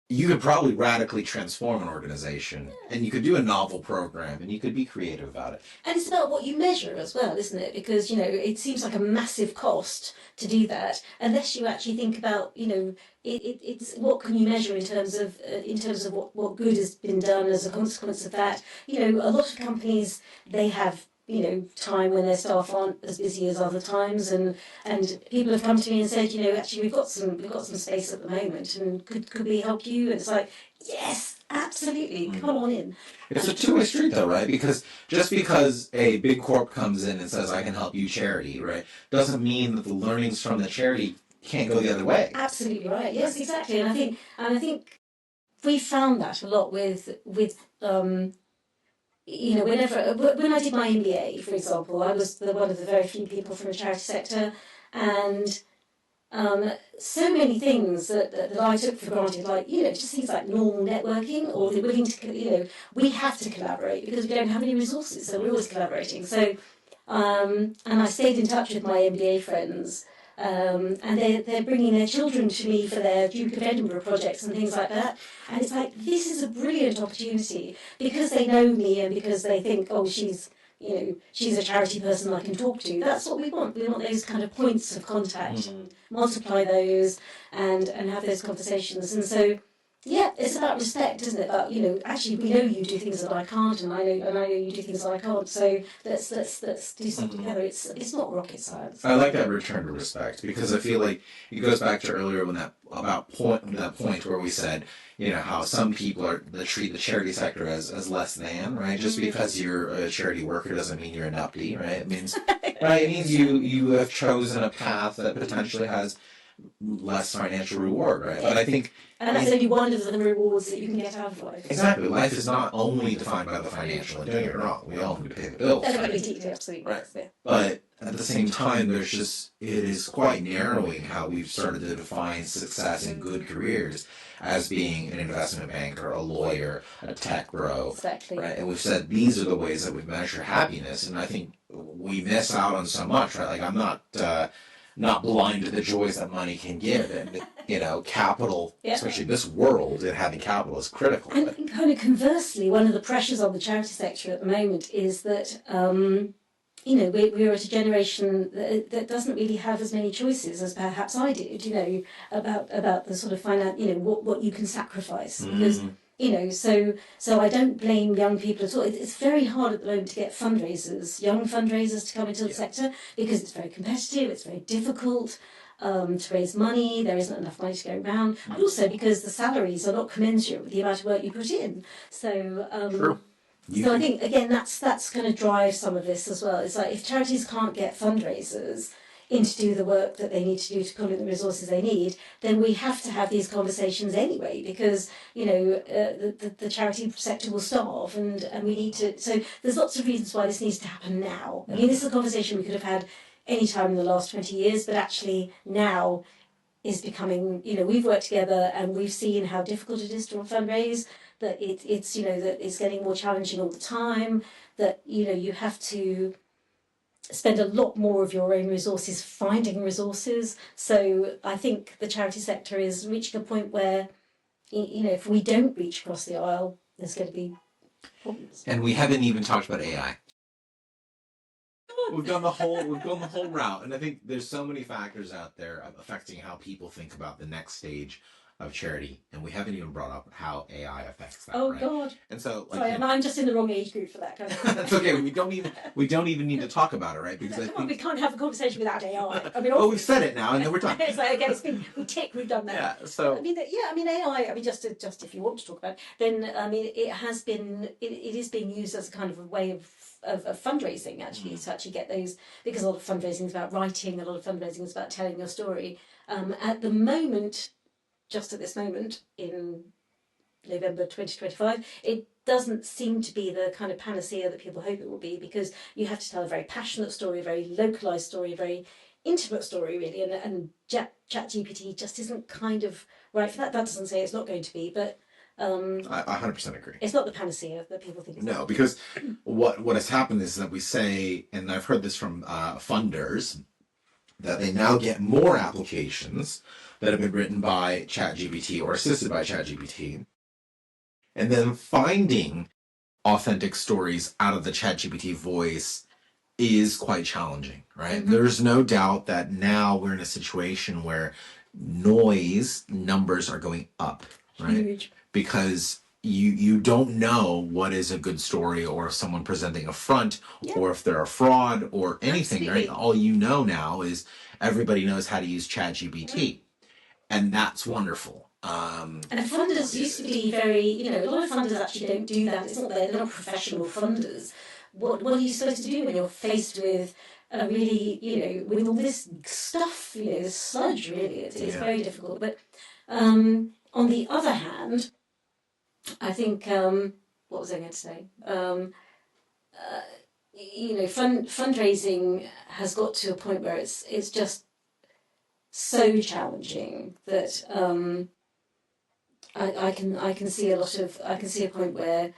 you could probably radically transform an organization, and you could do a novel program, and you could be creative about it. And it's about what you measure as well, isn't it? Because, it seems like a massive cost to do that, unless you actually think about, it's what can you measure in terms of what good has been done as a consequence of that. A lot of companies, they have time when their staff aren't as busy as other times, and people have come to me and said, actually we've got some space at the moment, and could we help you? And it's like, yes, absolutely, come on in. It's a two-way street though, right? Because just because a big corp comes in and says I can help you charity, right, doesn't mean that the learnings from the charity can't go the other way. Absolutely right. Yes, exactly. And I think we found that a lot with when I did my MBA, for example, I was one of the very few people from the charity sector, and so many things that I took for granted, like, just things like normal networking, or the willing to, we have to collaborate because we don't have any resources, so we're always collaborating. So, and I stayed in touch with my MBA friends, and they're bringing their children to me for their Duke of Edinburgh projects and things like that. And it's like, this is a brilliant opportunity because they know me and because they think, oh, she's a charity person I can talk to. That's what we want. We want those kind of points of contact and multiply those and have those conversations. And so, yeah, it's about respect, isn't it? About, actually, we know you do things that I can't, and I know you do things that I can't. So let's do something together. It's not rocket science. I like that return to respect, because I feel like it goes back to earlier when that point where we said, how some people treat the charity sector as less than, right? Just because you're a charity worker doesn't mean you're a nupty, right? It means right. It means you have chosen a path that potentially has less financial reward, right? But I think, and that's only one of the rewards that you can get out of life. Exactly. Life is not only defined by the financial, and don't get me wrong, we all need to pay the bills. Absolutely. Right. But at the same time, it is quite narrowing how we've started to define success in good careers as being an investment banker, a lawyer, a tech bro. Exactly. Right? And we've said these are the ways that we measure happiness, and I think we miss out on so much, right? Like, I'm not blind to the joys that money can give, and capital, especially this world, and having capital is critical. And kind of conversely, one of the pressures on the charity sector at the moment is that we're at a generation that doesn't really have as many choices as perhaps I did. About the sort of finance, what you can sacrifice, because. So I don't blame young people at all. It's very hard at the moment to get young fundraisers to come into the sector, because it's very competitive, it's very difficult to raise money, there isn't enough money to go around, and also because the salaries are not commensurate with the amount of work you put in. So, True. I think, again, that's going to drive some of this as well. It's like, if charities can't get fundraisers in to do the work that they need to do to pull in the resources they need, then we have to have these conversations anyway, because the charity sector will starve, and we need to. So there's lots of reasons why this needs to happen now. I mean, this is a conversation we could have had any time in the last 20 years, but actually now is becoming. We've worked together and we've seen how difficult it is to fundraise. That it's that it's getting more challenging all the time. That you have to spend a lot more of your own resources finding resources. So I think the charity sector is reaching a point where, if we don't reach across the aisle, there's going to be problems. And we haven't even talked about AI. We've gone the whole route, and I think there's so many factors out there affecting how people think about the next stage of charity, and we haven't even brought up how AI affects that. Oh, right? God! And so, sorry, I'm just in the wrong age group for that kind of thing. That's okay. We don't even need to talk about it, right? Because I think we can't have a conversation without AI. I mean, we've said it now, and then we're done. It's like, okay, we've done that. Yeah. So AI. I mean, just if you want to talk about it, then it is being used as a kind of a way of fundraising, actually, to actually get those, because a lot of fundraising is about writing, a lot of fundraising is about telling your story. At the moment, just at this moment in November 2025, it doesn't seem to be the kind of panacea that people hope it will be, because you have to tell a very passionate story, a very localized story, a very intimate story, really, and ChatGPT just isn't kind of right for that. That doesn't say it's not going to be, but I 100% agree. It's not the panacea that people think it's No, because what has happened is that we say, and I've heard this from funders, that they now get more applications that have been written by ChatGPT or assisted by ChatGPT, and then finding authentic stories out of the ChatGPT voice is quite challenging, right? Mm-hmm. There's no doubt that now we're in a situation where noise numbers are going up, right? Huge. Because you don't know what is a good story, or if someone presenting a front, or if they're a fraud or anything. Absolutely. Right? All you know now is everybody knows how to use ChatGPT, and that's wonderful. And funders used to be very, a lot of funders actually don't do that. It's not they're not professional funders. What are you supposed to do when you're faced with really, with all this stuff, this sludge? Really, it's very difficult. But on the other hand, I think, what was I going to say? fundraising has got to a point where it's just so challenging that I can see a point where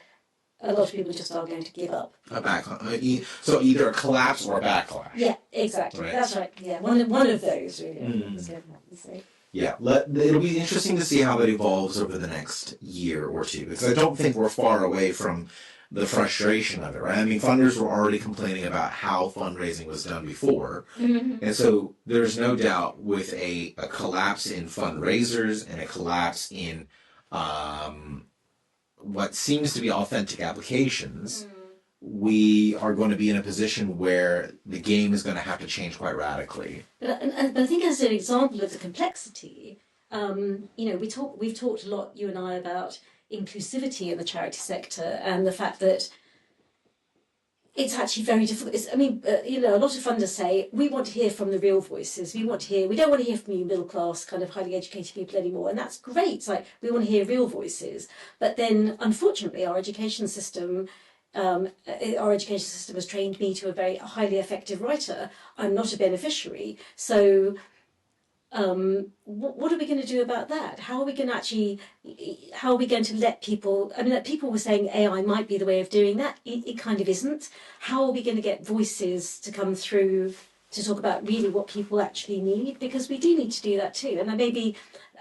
a lot of people just are going to give up. A backlash. So either a collapse or a backlash. Yeah, exactly. Right. That's right. Yeah, one of those really. Yeah, it'll be interesting to see how that evolves over the next year or two, because I don't think we're far away from the frustration of it, right? I mean, funders were already complaining about how fundraising was done before, and so there's no doubt with a collapse in fundraisers and a collapse in what seems to be authentic applications, we are going to be in a position where the game is going to have to change quite radically. But I think as an example of the complexity, we've talked a lot, you and I, about inclusivity in the charity sector and the fact that it's actually very difficult. A lot of funders say, we want to hear from the real voices. We don't want to hear from you middle class, kind of highly educated people anymore. And that's great. It's like, we want to hear real voices. But then, unfortunately, our education system has trained me to a very highly effective writer. I'm not a beneficiary. So what are we going to do about that? How are we going to let people, people were saying AI might be the way of doing that. It kind of isn't. How are we going to get voices to come through to talk about really what people actually need? Because we do need to do that too. And maybe,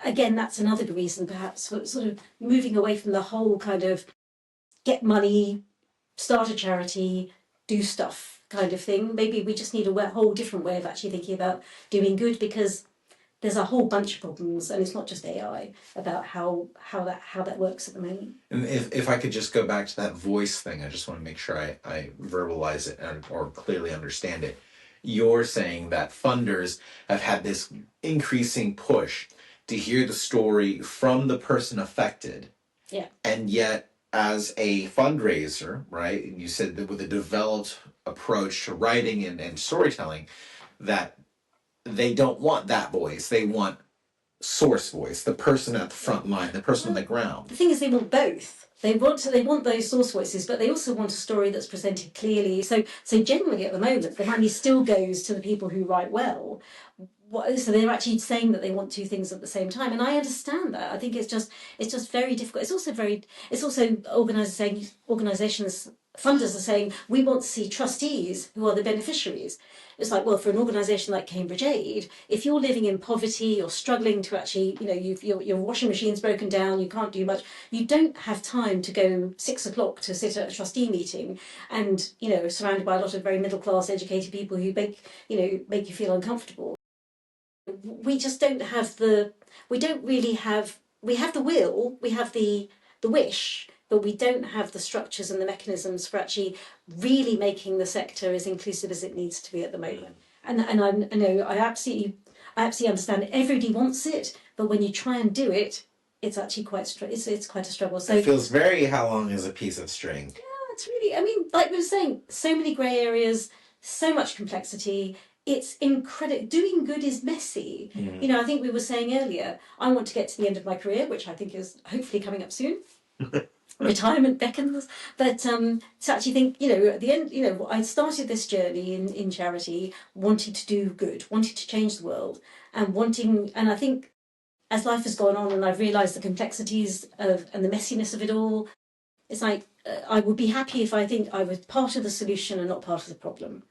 again, that's another reason perhaps for sort of moving away from the whole kind of get money, start a charity, do stuff kind of thing. Maybe we just need a whole different way of actually thinking about doing good, because there's a whole bunch of problems, and it's not just AI, about how that works at the moment. And if I could just go back to that voice thing, I just want to make sure I verbalize it or clearly understand it. You're saying that funders have had this increasing push to hear the story from the person affected. Yeah. And yet, as a fundraiser, right, you said that with a developed approach to writing and storytelling, that they don't want that voice. They want source voice, the person at the front line, the person on the ground. The thing is, they want both. They want those source voices, but they also want a story that's presented clearly. So generally at the moment, the money still goes to the people who write well. So they're actually saying that they want two things at the same time, and I understand that. I think it's just very difficult. It's also organisations, funders are saying, we want to see trustees who are the beneficiaries. It's like, well, for an organisation like Cambridge Aid, if you're living in poverty, you're struggling to actually, your washing machine's broken down, you can't do much, you don't have time to go 6 o'clock to sit at a trustee meeting and, surrounded by a lot of very middle class educated people who make you feel uncomfortable. We just don't have we have the will, we have the wish, but we don't have the structures and the mechanisms for actually really making the sector as inclusive as it needs to be at the moment. And I absolutely understand everybody wants it, but when you try and do it, it's actually quite a struggle. So it feels very, how long is a piece of string? Yeah, it's really, like we were saying, so many grey areas, so much complexity. It's incredible. Doing good is messy. I think we were saying earlier, I want to get to the end of my career, which I think is hopefully coming up soon. Retirement beckons. But to actually think, at the end, I started this journey in charity, wanting to do good, wanting to change the world, and I think as life has gone on and I've realised the complexities and the messiness of it all, it's like, I would be happy if I think I was part of the solution and not part of the problem.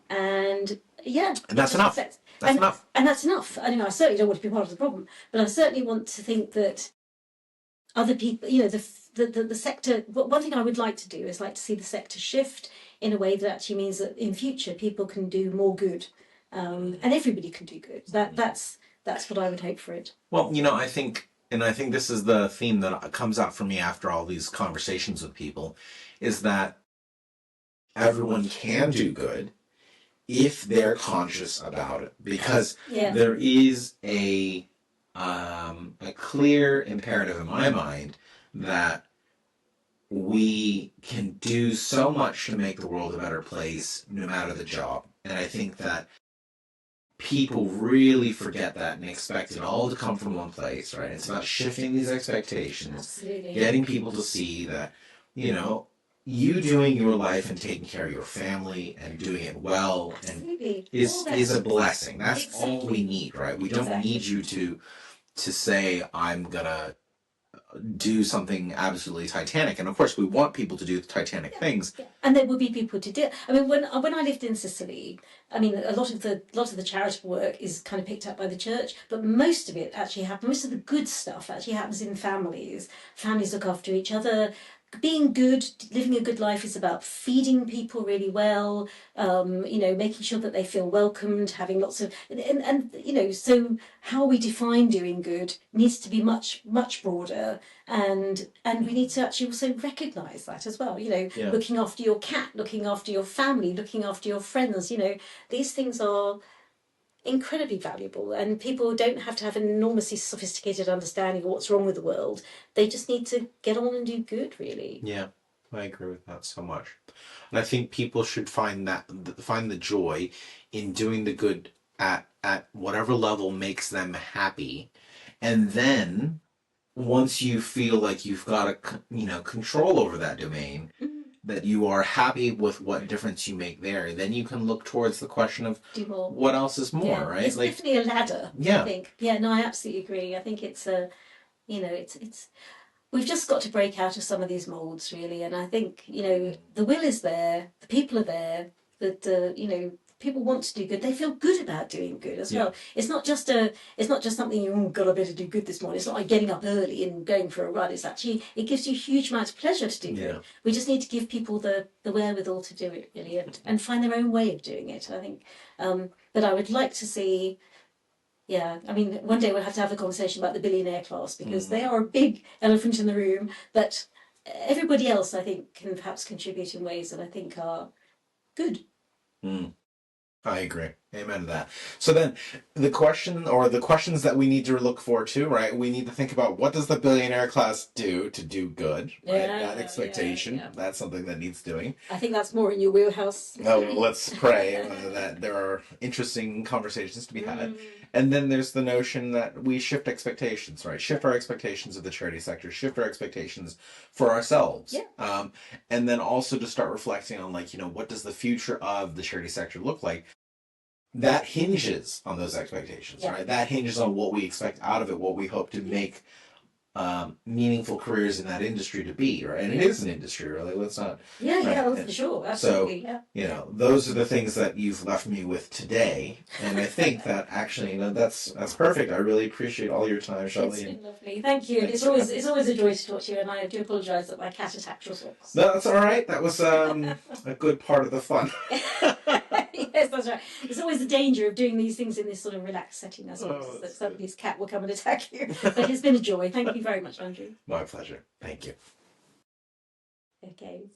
And yeah, and that's enough. That's enough. And that's enough. I certainly don't want to be part of the problem, but I certainly want to think that other people, the sector. One thing I would like to do is like to see the sector shift in a way that actually means that in future people can do more good, and everybody can do good. That's what I would hope for it. Well, I think this is the theme that comes out for me after all these conversations with people, is that everyone can do good if they're conscious about it, because there is a clear imperative in my mind that we can do so much to make the world a better place no matter the job. And I think that people really forget that and expect it all to come from one place, right? It's about shifting these expectations, Absolutely. getting people to see that, you doing your life and taking care of your family and doing it well and Absolutely. is a blessing. That's all we Exactly. need, right? We don't Exactly. need you to say I'm gonna do something absolutely titanic. And of course, we want people to do titanic things. Yeah. And there will be people to do it. I mean, when I lived in Sicily, I mean, a lot of the charitable work is kind of picked up by the church, but most of it actually happens. Most of the good stuff actually happens in families. Families look after each other. Being good, living a good life is about feeding people really well. Making sure that they feel welcomed, having lots of so how we define doing good needs to be much much broader, and we need to actually also recognise that as well. Yeah. Looking after your cat, looking after your family, looking after your friends. These things are incredibly valuable, and people don't have to have an enormously sophisticated understanding of what's wrong with the world. They just need to get on and do good, really. Yeah, I agree with that so much. And I think people should find the joy in doing the good at whatever level makes them happy. And then once you feel like you've got control over that domain, that you are happy with what difference you make there, then you can look towards the question of Do more. what else is more, Yeah, right? it's Like, definitely a ladder. yeah. I think. Yeah, no, I absolutely agree. I think it's a, it's we've just got to break out of some of these molds, really. And I think the will is there, the people are there, that people want to do good. They feel good about doing good as well. It's not just something you've got to better do good this morning. It's not like getting up early and going for a run. It gives you a huge amount of pleasure to do Yeah. good. We just need to give people the wherewithal to do it, really, and find their own way of doing it. I think. But I would like to see. Yeah, I mean, one day we'll have to have a conversation about the billionaire class, because they are a big elephant in the room. But everybody else, I think, can perhaps contribute in ways that I think are good. Mm. I agree. Amen to that. So then the questions that we need to look forward to, right? We need to think about, what does the billionaire class do to do good, right? Yeah, That expectation, yeah. that's something that needs doing. I think that's more in your wheelhouse. Oh, well, let's pray that there are interesting conversations to be had. And then there's the notion that we shift expectations, right? Shift our expectations of the charity sector, shift our expectations for ourselves. Yeah. And then also to start reflecting on, what does the future of the charity sector look like? That hinges on those expectations, Yeah. right? That hinges on what we expect out of it, what we hope to make meaningful careers in that industry to be, right? And it is an industry, really. Let's not. Yeah, right? yeah, oh, for sure, absolutely. Yeah. Those are the things that you've left me with today, and I think that actually, that's perfect. I really appreciate all your time, Shelley. It's been lovely. Thank you. It's always a joy to talk to you, and I do apologise that my cat attacked your socks. No, that's all right. That was a good part of the fun. Yes, that's right. It's always the danger of doing these things in this sort of relaxed setting, as well, that somebody's cat will come and attack you. But it's been a joy. Thank you very much, Andrew. My pleasure. Thank you. Okay.